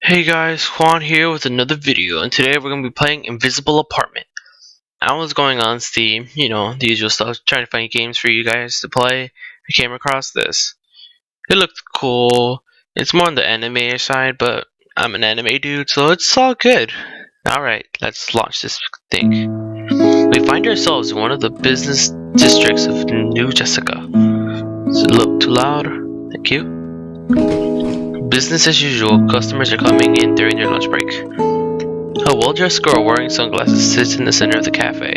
Hey guys, Juan here with another video, and today we're going to be playing Invisible Apartment. I was going on Steam, the usual stuff, trying to find games for you guys to play. I came across this. It looked cool. It's more on the anime side, but I'm an anime dude, so it's all good. Alright, let's launch this thing. We find ourselves in one of the business districts of New Jessica. Is it a little too loud? Thank you. Business as usual, customers are coming in during their lunch break. A well-dressed girl wearing sunglasses sits in the center of the cafe.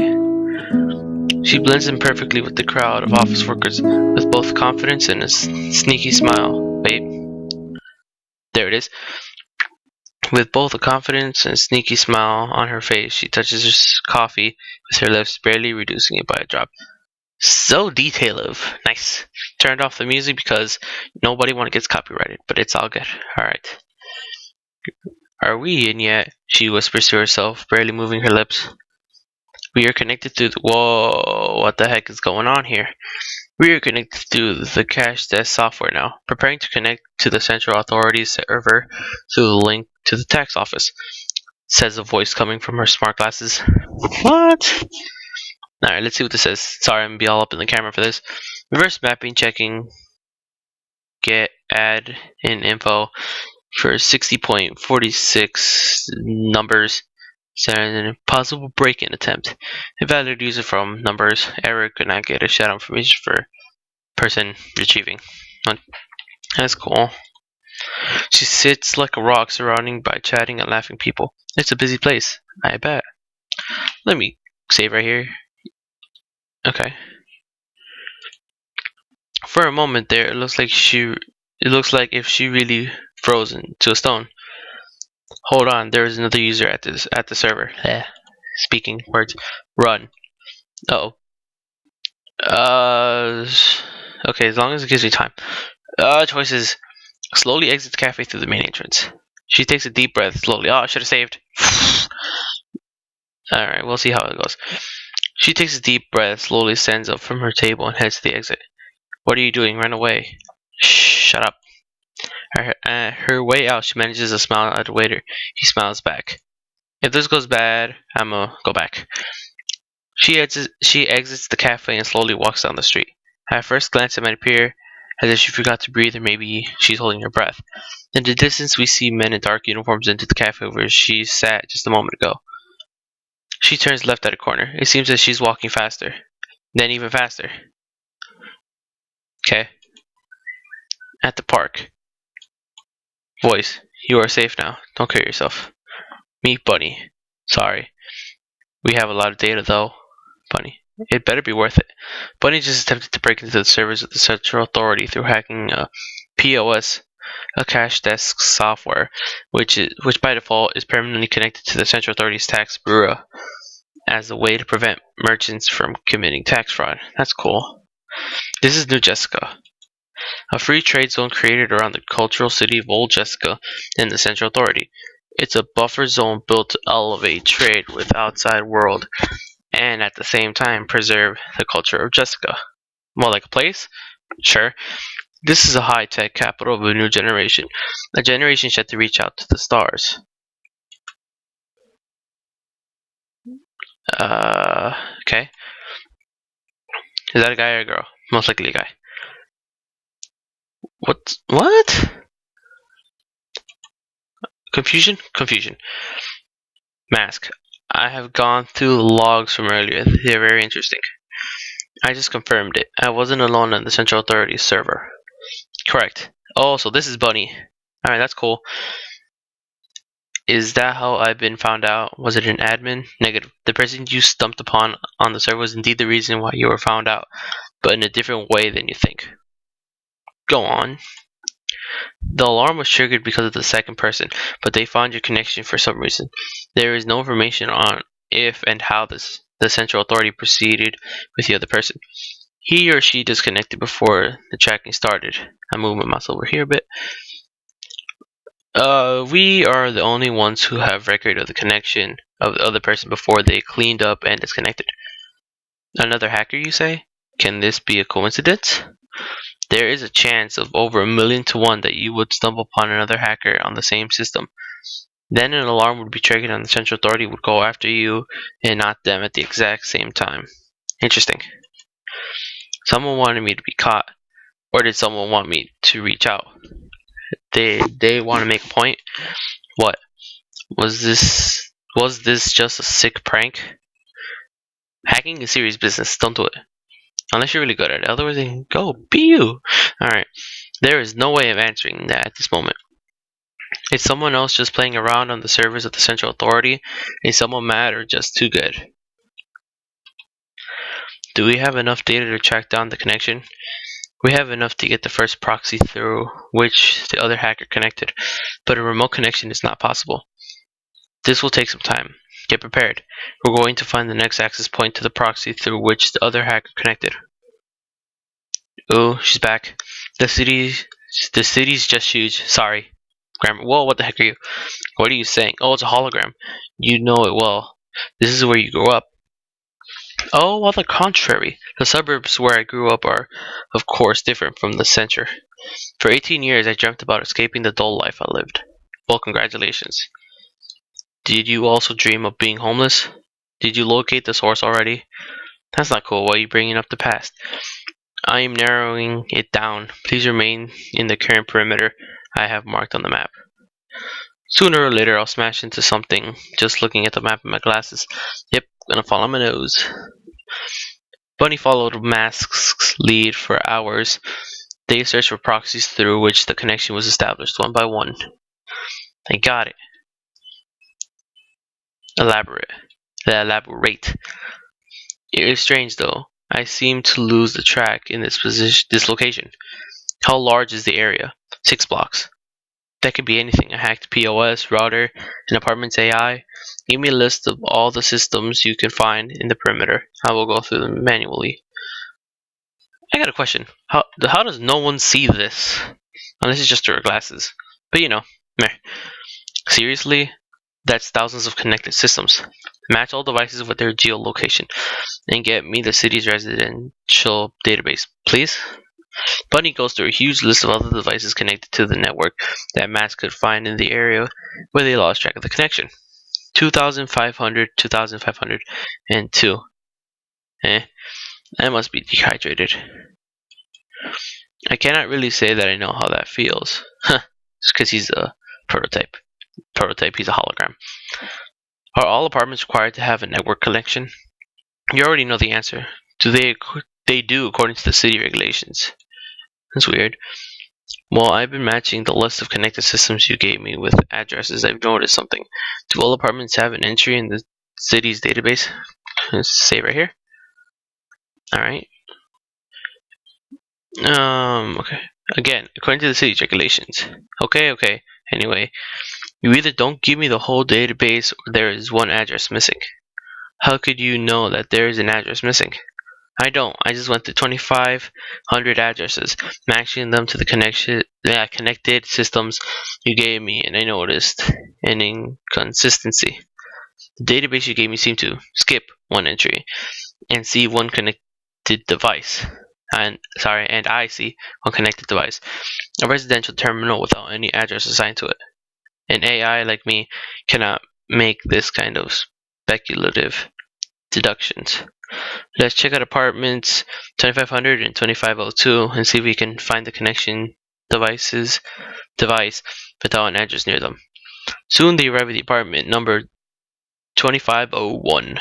She blends in perfectly with the crowd of office workers with both confidence and a sneaky smile. Wait. There it is. With both a confidence and a sneaky smile on her face, she touches her coffee with her lips, barely reducing it by a drop. So detailed. Nice. Turned off the music because nobody gets copyrighted, but it's all good. Alright. Are we in yet? She whispers to herself, barely moving her lips. We are connected to Whoa, what the heck is going on here? We are connected to the cash desk software now, preparing to connect to the Central Authorities server through the link to the tax office, says a voice coming from her smart glasses. What? Alright, let's see what this says. Sorry, I'm gonna be all up in the camera for this. Reverse mapping, checking, get, add in info for 60.46 numbers. An impossible break-in attempt. Invalid user from numbers. Error could not get a shadow information for person retrieving. That's cool. She sits like a rock, surrounded by chatting and laughing people. It's a busy place, I bet. Let me save right here. Okay. For a moment there, it looks like if she really frozen to a stone. Hold on, there is another user at the server. Speaking words. Run. Uh oh. Okay, as long as it gives me time. Choices. Slowly exit the cafe through the main entrance. She takes a deep breath slowly. Oh, I should have saved. Alright, we'll see how it goes. She takes a deep breath, slowly stands up from her table and heads to the exit. What are you doing? Run away. Shh, shut up. Her way out, she manages to smile at the waiter. He smiles back. If this goes bad, I'ma go back. She exits the cafe and slowly walks down the street. At first glance, it might appear as if she forgot to breathe, or maybe she's holding her breath. In the distance, we see men in dark uniforms enter the cafe where she sat just a moment ago. She turns left at a corner. It seems that she's walking faster. Then even faster. Okay. At the park. Voice, you are safe now. Don't kill yourself. Meet Bunny. Sorry. We have a lot of data though. Bunny. It better be worth it. Bunny just attempted to break into the servers of the Central Authority through hacking POS, a cash desk software, which by default is permanently connected to the Central Authority's tax bureau as a way to prevent merchants from committing tax fraud. That's cool. This is New Jessica, a free trade zone created around the cultural city of Old Jessica in the Central Authority. It's a buffer zone built to elevate trade with outside world and at the same time preserve the culture of Jessica. More like a place? Sure. This is a high-tech capital of a new generation, a generation set to reach out to the stars. Okay. Is that a guy or a girl? Most likely a guy. What? Confusion? Confusion. Mask. I have gone through the logs from earlier. They're very interesting. I just confirmed it. I wasn't alone on the Central Authority server. Correct. Oh, so this is Bunny. Alright, that's cool. Is that how I've been found out? Was it an admin? Negative. The person you stumped upon on the server was indeed the reason why you were found out, but in a different way than you think. Go on. The alarm was triggered because of the second person, but they found your connection for some reason. There is no information on if and how the Central Authority proceeded with the other person. He or she disconnected before the tracking started. I'm moving my mouse over here a bit. We are the only ones who have record of the connection of the other person before they cleaned up and disconnected. Another hacker, you say? Can this be a coincidence? There is a chance of over 1,000,000 to 1 that you would stumble upon another hacker on the same system. Then an alarm would be triggered and the Central Authority would go after you and not them at the exact same time. Interesting. Someone wanted me to be caught, or did someone want me to reach out? They want to make a point? What? Was this just a sick prank? Hacking is serious business, don't do it. Unless you're really good at it, otherwise then go, be you! Alright, there is no way of answering that at this moment. Is someone else just playing around on the servers of the Central Authority? Is someone mad or just too good? Do we have enough data to track down the connection? We have enough to get the first proxy through which the other hacker connected, but a remote connection is not possible. This will take some time. Get prepared. We're going to find the next access point to the proxy through which the other hacker connected. Oh, she's back. The city's just huge. Sorry. Grammar. Whoa, what the heck are you? What are you saying? Oh, it's a hologram. You know it well. This is where you grew up. Oh, on the contrary. The suburbs where I grew up are, of course, different from the center. For 18 years, I dreamt about escaping the dull life I lived. Well, congratulations. Did you also dream of being homeless? Did you locate the source already? That's not cool. Why are you bringing up the past? I am narrowing it down. Please remain in the current perimeter I have marked on the map. Sooner or later, I'll smash into something just looking at the map in my glasses. Yep, gonna fall on my nose. Bunny followed Mask's lead for hours. They searched for proxies through which the connection was established one by one. I got it. Elaborate. It is strange though. I seem to lose the track in this location. How large is the area? 6 blocks. That could be anything. A hacked POS, router, an apartment's AI. Give me a list of all the systems you can find in the perimeter. I will go through them manually. I got a question. How does no one see this? Unless it's just through our glasses. But you know, meh. Seriously? That's thousands of connected systems. Match all devices with their geolocation and get me the city's residential database, please. Bunny goes through a huge list of other devices connected to the network that Mask could find in the area where they lost track of the connection. 2,500, 2,500, and 2. I must be dehydrated. I cannot really say that I know how that feels. Huh, just because he's a prototype. He's a hologram. Are all apartments required to have a network connection? You already know the answer. They do according to the city regulations. That's weird. Well, I've been matching the list of connected systems you gave me with addresses. I've noticed something. Do all apartments have an entry in the city's database? Let's say right here. Alright. Okay. Again, according to the city's regulations. Okay. Anyway, you either don't give me the whole database or there is one address missing. How could you know that there is an address missing? I don't. I just went to 2,500 addresses, matching them to the connected systems you gave me, and I noticed an inconsistency. The database you gave me seemed to skip one entry and see one connected device. And I see one connected device, a residential terminal without any address assigned to it. An AI like me cannot make this kind of speculative deductions. Let's check out apartments 2500 and 2502 and see if we can find the connection device without an address near them. Soon they arrive at the apartment number 2501.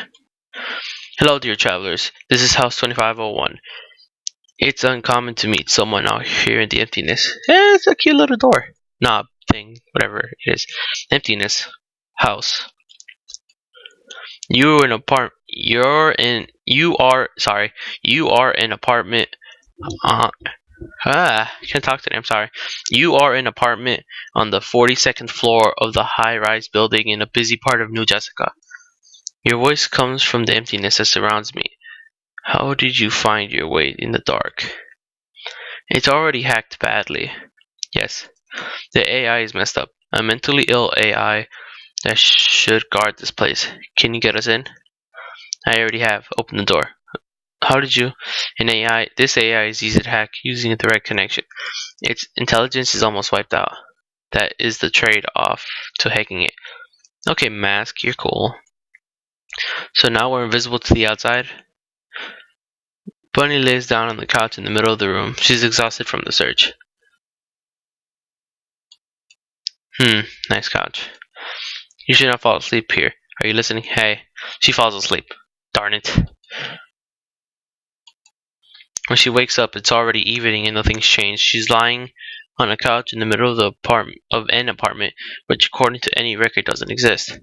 Hello, dear travelers. This is house 2501. It's uncommon to meet someone out here in the emptiness. It's a cute little door. Knob thing, whatever it is. Emptiness. House. You are an apartment. Can't talk today, I'm sorry. You are an apartment on the 42nd floor of the high-rise building in a busy part of New Jessica. Your voice comes from the emptiness that surrounds me. How did you find your way in the dark? It's already hacked badly. Yes, the AI is messed up. A mentally ill AI that should guard this place. Can you get us in? I already have. Open the door. How did you? This AI is easy to hack using a direct connection. Its intelligence is almost wiped out. That is the trade-off to hacking it. Okay, mask, you're cool. So now we're invisible to the outside. Bunny lays down on the couch in the middle of the room. She's exhausted from the search. Nice couch. You should not fall asleep here. Are you listening? Hey. She falls asleep. Darn it. When she wakes up, it's already evening and nothing's changed. She's lying on a couch in the middle of an apartment, which according to any record doesn't exist.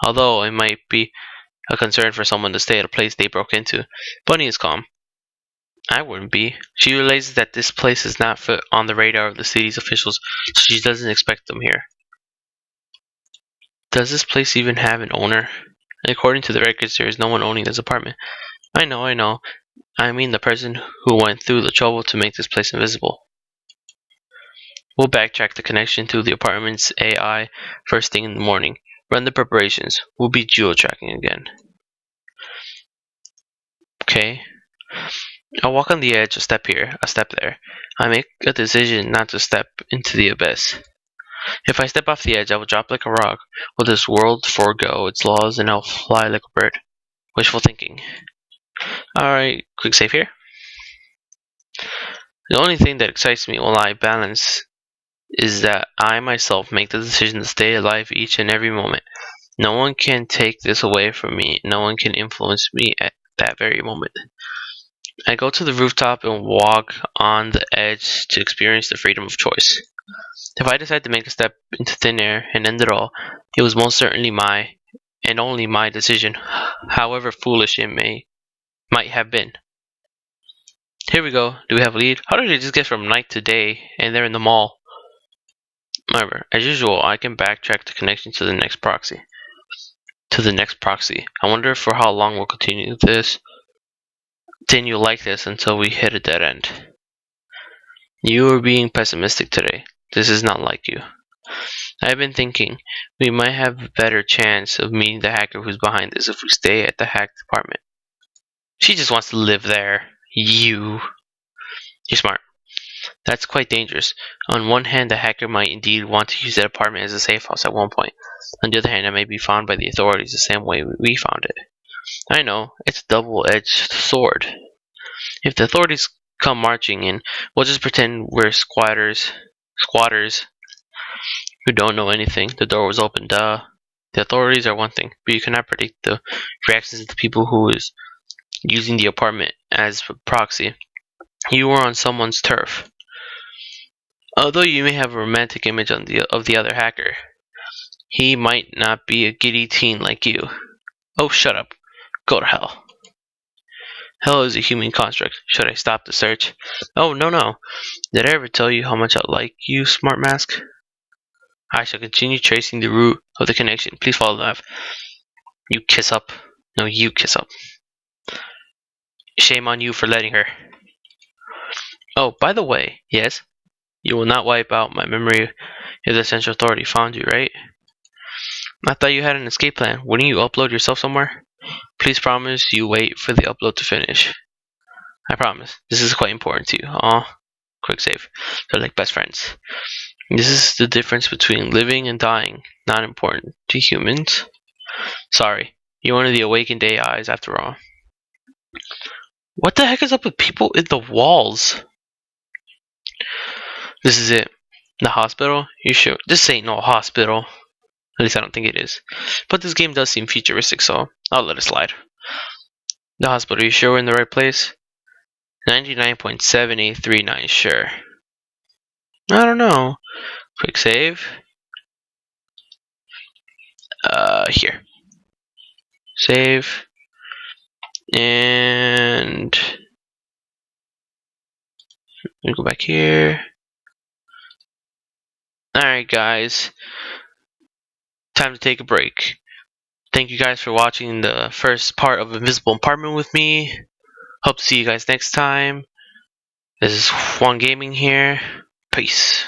Although it might be a concern for someone to stay at a place they broke into. Bunny is calm. I wouldn't be. She realizes that this place is not on the radar of the city's officials, so she doesn't expect them here. Does this place even have an owner? According to the records, there is no one owning this apartment. I know. I mean the person who went through the trouble to make this place invisible. We'll backtrack the connection to the apartment's AI first thing in the morning. Run the preparations. We'll be geo-tracking again. Okay. I'll walk on the edge, a step here, a step there. I make a decision not to step into the abyss. If I step off the edge, I will drop like a rock. Will this world forego its laws and I'll fly like a bird? Wishful thinking. Alright, quick save here. The only thing that excites me while I balance is that I myself make the decision to stay alive each and every moment. No one can take this away from me. No one can influence me at that very moment. I go to the rooftop and walk on the edge to experience the freedom of choice. If I decide to make a step into thin air and end it all, it was most certainly my and only my decision, however foolish it might have been. Here we go. Do we have a lead? How did it just get from night to day and they're in the mall? Remember, as usual, I can backtrack the connection to the next proxy. I wonder for how long we'll continue this. Continue like this until we hit a dead end. You are being pessimistic today. This is not like you. I've been thinking we might have a better chance of meeting the hacker who's behind this if we stay at the hacked apartment. She just wants to live there. You're smart. That's quite dangerous. On one hand, the hacker might indeed want to use that apartment as a safe house at one point. On the other hand, it may be found by the authorities the same way we found it. I know, it's a double-edged sword. If the authorities come marching in, we'll just pretend we're squatters who don't know anything. The door was open, duh. The authorities are one thing, but you cannot predict the reactions of the people who is using the apartment as a proxy. You were on someone's turf. Although you may have a romantic image of the other hacker, he might not be a giddy teen like you. Oh, shut up. Go to hell. Hell is a human construct. Should I stop the search? Oh, no. Did I ever tell you how much I like you, Smart Mask? I shall continue tracing the root of the connection. Please follow the map. You kiss up. No, you kiss up. Shame on you for letting her. Oh, by the way, yes? You will not wipe out my memory if the Central Authority found you, right? I thought you had an escape plan. Wouldn't you upload yourself somewhere? Please promise you wait for the upload to finish. I promise. This is quite important to you. Aw. Quick save. They're like best friends. This is the difference between living and dying. Not important to humans. Sorry. You're one of the awakened AIs after all. What the heck is up with people in the walls? This is it. The hospital? You sure? This ain't no hospital. At least I don't think it is. But this game does seem futuristic, so I'll let it slide. The hospital, you sure we're in the right place? 99.7839, sure. I don't know. Quick save. Here. Save. And let me go back here. Alright, guys. Time to take a break. Thank you guys for watching the first part of Invisible Apartment with me. Hope to see you guys next time. This is Juan Gaming here. Peace.